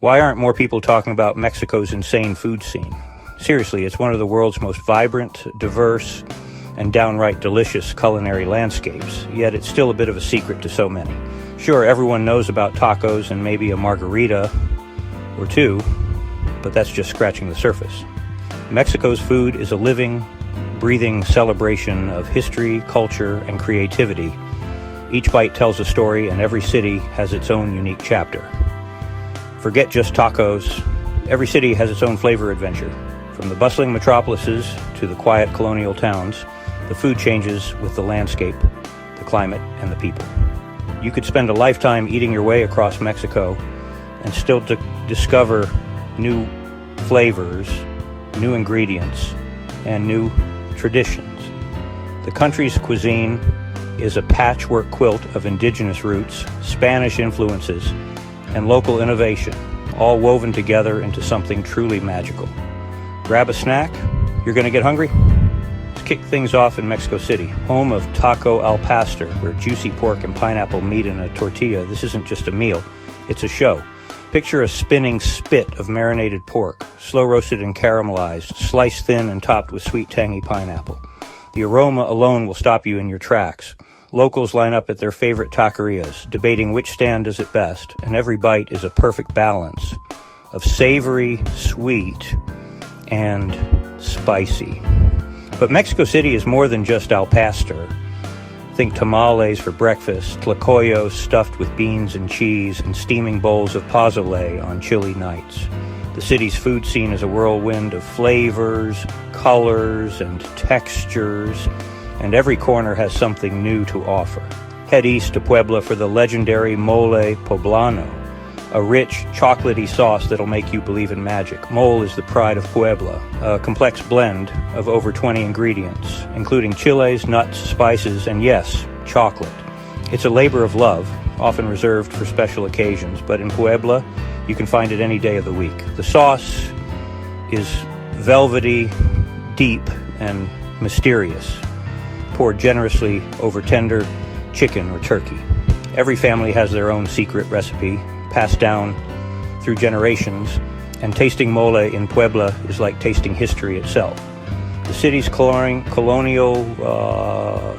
Why aren't more people talking about Mexico's insane food scene? Seriously, it's one of the world's most vibrant, diverse, and downright delicious culinary landscapes, yet it's still a bit of a secret to so many. Sure, everyone knows about tacos and maybe a margarita or two, but that's just scratching the surface. Mexico's food is a living, breathing celebration of history, culture, and creativity. Each bite tells a story, and every city has its own unique chapter. Forget just tacos. Every city has its own flavor adventure. From the bustling metropolises to the quiet colonial towns, the food changes with the landscape, the climate, and the people. You could spend a lifetime eating your way across Mexico and still discover new flavors, new ingredients, and new traditions. The country's cuisine is a patchwork quilt of indigenous roots, Spanish influences, and local innovation, all woven together into something truly magical. Grab a snack. You're going to get hungry? Let's kick things off in Mexico City, home of Taco al Pastor, where juicy pork and pineapple meet in a tortilla. This isn't just a meal, it's a show. Picture a spinning spit of marinated pork, slow-roasted and caramelized, sliced thin and topped with sweet, tangy pineapple. The aroma alone will stop you in your tracks. Locals line up at their favorite taquerias, debating which stand does it best, and every bite is a perfect balance of savory, sweet, and spicy. But Mexico City is more than just al pastor. Think tamales for breakfast, tlacoyos stuffed with beans and cheese, and steaming bowls of pozole on chilly nights. The city's food scene is a whirlwind of flavors, colors, and textures, and every corner has something new to offer. Head east to Puebla for the legendary mole poblano, a rich, chocolatey sauce that'll make you believe in magic. Mole is the pride of Puebla, a complex blend of over 20 ingredients, including chiles, nuts, spices, and yes, chocolate. It's a labor of love, often reserved for special occasions, but in Puebla, you can find it any day of the week. The sauce is velvety, deep, and mysterious, poured generously over tender chicken or turkey. Every family has their own secret recipe, passed down through generations, and tasting mole in Puebla is like tasting history itself. The city's colonial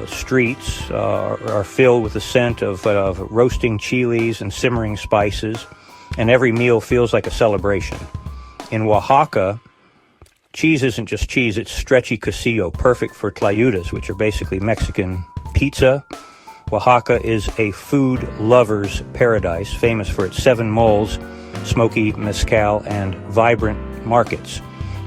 streets are filled with the scent of roasting chilies and simmering spices, and every meal feels like a celebration. In Oaxaca, cheese isn't just cheese, it's stretchy quesillo, perfect for tlayudas, which are basically Mexican pizza. Oaxaca is a food lover's paradise, famous for its 7 moles, smoky mezcal, and vibrant markets.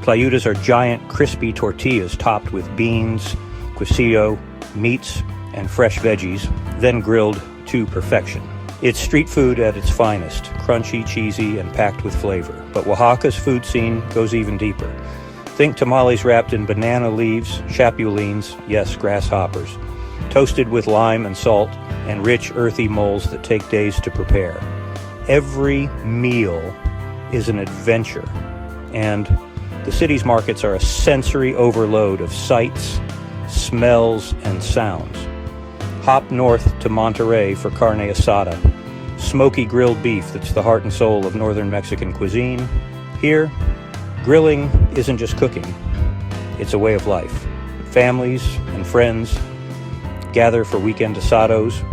Tlayudas are giant, crispy tortillas topped with beans, quesillo, meats, and fresh veggies, then grilled to perfection. It's street food at its finest, crunchy, cheesy, and packed with flavor. But Oaxaca's food scene goes even deeper. Think tamales wrapped in banana leaves, chapulines, yes, grasshoppers, toasted with lime and salt, and rich, earthy moles that take days to prepare. Every meal is an adventure, and the city's markets are a sensory overload of sights, smells, and sounds. Hop north to Monterrey for carne asada, smoky grilled beef that's the heart and soul of northern Mexican cuisine. Here, grilling isn't just cooking, it's a way of life. Families and friends gather for weekend asados,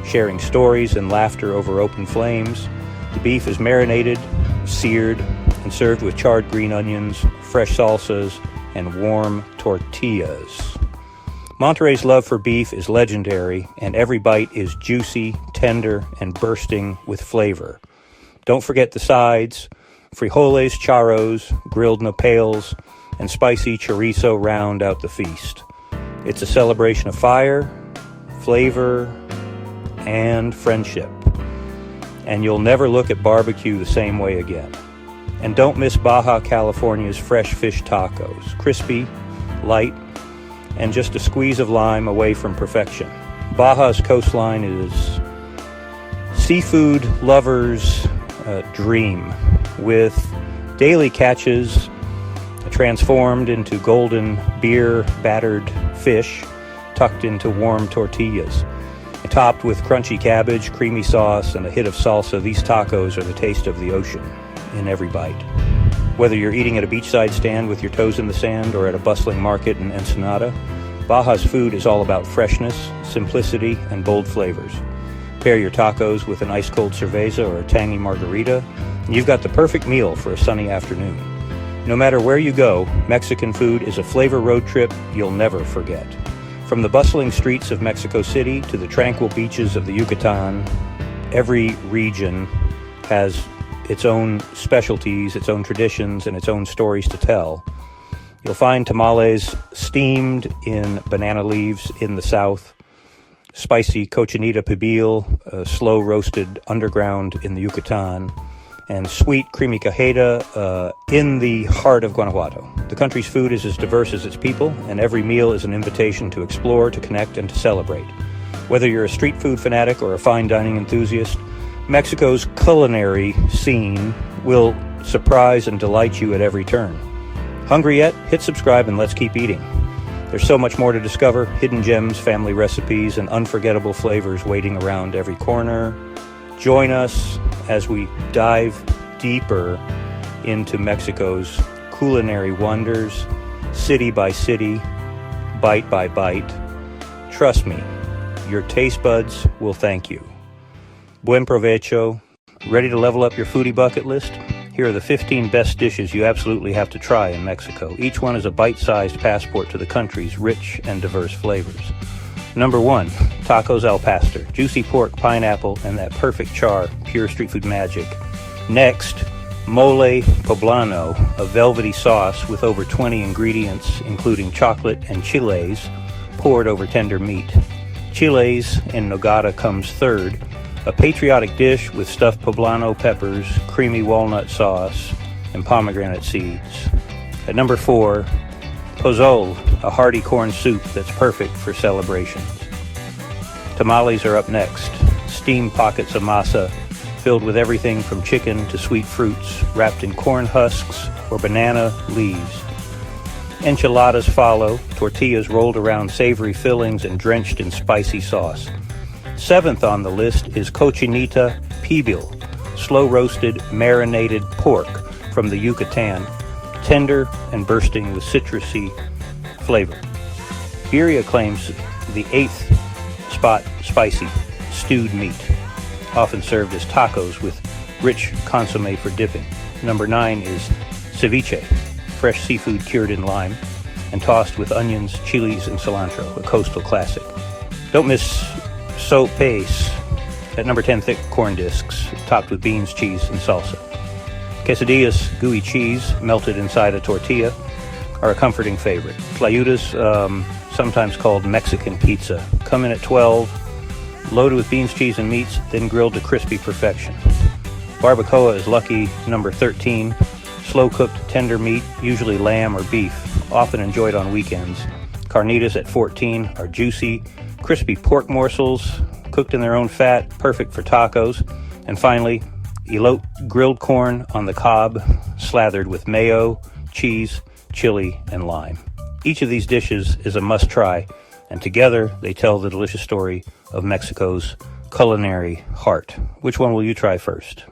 sharing stories and laughter over open flames. The beef is marinated, seared, and served with charred green onions, fresh salsas, and warm tortillas. Monterrey's love for beef is legendary, and every bite is juicy, tender, and bursting with flavor. Don't forget the sides: frijoles, charros, grilled nopales, and spicy chorizo round out the feast. It's a celebration of fire, flavor, and friendship. And you'll never look at barbecue the same way again. And don't miss Baja California's fresh fish tacos, crispy, light, and just a squeeze of lime away from perfection. Baja's coastline is seafood lovers' dream, with daily catches transformed into golden beer-battered fish tucked into warm tortillas. Topped with crunchy cabbage, creamy sauce, and a hit of salsa, these tacos are the taste of the ocean. in every bite. Whether you're eating at a beachside stand with your toes in the sand or at a bustling market in Ensenada, Baja's food is all about freshness, simplicity, and bold flavors. Pair your tacos with an ice-cold cerveza or a tangy margarita, and you've got the perfect meal for a sunny afternoon. No matter where you go, Mexican food is a flavor road trip you'll never forget. From the bustling streets of Mexico City to the tranquil beaches of the Yucatan, every region has its own specialties, its own traditions, and its own stories to tell. You'll find tamales steamed in banana leaves in the south, spicy cochinita pibil, slow roasted underground in the Yucatan, and sweet creamy cajeta in the heart of Guanajuato. The country's food is as diverse as its people, and every meal is an invitation to explore, to connect, and to celebrate. Whether you're a street food fanatic or a fine dining enthusiast, Mexico's culinary scene will surprise and delight you at every turn. Hungry yet? Hit subscribe and let's keep eating. There's so much more to discover, hidden gems, family recipes, and unforgettable flavors waiting around every corner. Join us as we dive deeper into Mexico's culinary wonders, city by city, bite by bite. Trust me, your taste buds will thank you. Buen provecho. Ready to level up your foodie bucket list? Here are the 15 best dishes you absolutely have to try in Mexico. Each one is a bite-sized passport to the country's rich and diverse flavors. Number 1, tacos al pastor. Juicy pork, pineapple, and that perfect char, pure street food magic. Next, mole poblano, a velvety sauce with over 20 ingredients, including chocolate and chiles, poured over tender meat. Chiles in nogada comes third, a patriotic dish with stuffed poblano peppers, creamy walnut sauce, and pomegranate seeds. At number 4, pozole, a hearty corn soup that's perfect for celebrations. Tamales are up next, steamed pockets of masa filled with everything from chicken to sweet fruits, wrapped in corn husks or banana leaves. Enchiladas follow, tortillas rolled around savory fillings and drenched in spicy sauce. 7th on the list is cochinita pibil, slow-roasted, marinated pork from the Yucatan, tender and bursting with citrusy flavor. Birria claims the 8th spot spicy, stewed meat, often served as tacos with rich consomme for dipping. Number 9 is ceviche, fresh seafood cured in lime and tossed with onions, chilies, and cilantro, a coastal classic. Don't miss sopes. At number 10, thick corn discs, topped with beans, cheese, and salsa. Quesadillas, gooey cheese, melted inside a tortilla, are a comforting favorite. Tlayudas, sometimes called Mexican pizza, come in at 12, loaded with beans, cheese, and meats, then grilled to crispy perfection. Barbacoa is lucky number 13, slow-cooked tender meat, usually lamb or beef, often enjoyed on weekends. Carnitas at 14 are juicy, crispy pork morsels, cooked in their own fat, perfect for tacos. And finally, elote grilled corn on the cob, slathered with mayo, cheese, chili, and lime. Each of these dishes is a must-try, and together they tell the delicious story of Mexico's culinary heart. Which one will you try first?